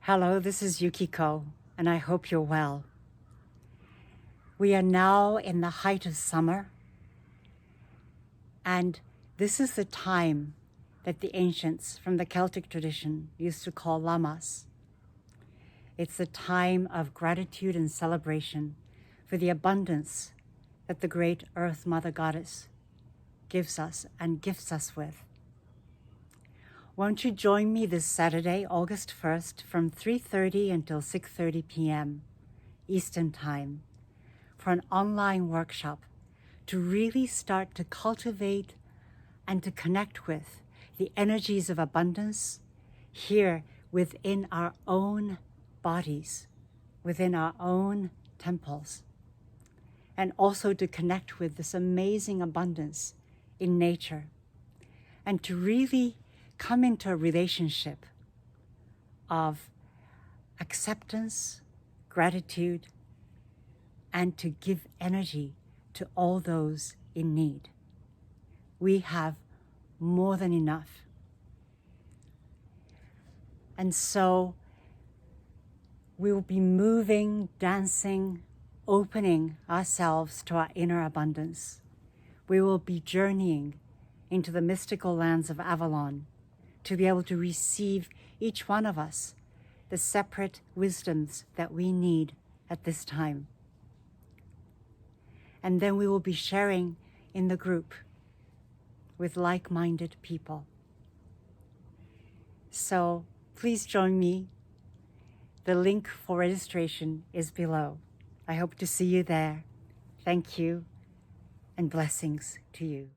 Hello, this is Yukiko, and I hope you're well. We are now in the height of summer, and this is the time that the ancients from the Celtic tradition used to call Lammas. It's the time of gratitude and celebration for the abundance that the great Earth Mother Goddess gives us and gifts us with. Won't you join me this Saturday, August 1st, from 3:30 until 6:30 p.m. Eastern Time for an online workshop to really start to cultivate and to connect with the energies of abundance here within our own bodies, within our own temples, and also to connect with this amazing abundance in nature, and to really come into a relationship of acceptance, gratitude, and to give energy to all those in need. We have more than enough. And so we will be moving, dancing, opening ourselves to our inner abundance. We will be journeying into the mystical lands of Avalon to be able to receive, each one of us, the separate wisdoms that we need at this time. And then we will be sharing in the group with like-minded people. So please join me. The link for registration is below. I hope to see you there. Thank you, and blessings to you.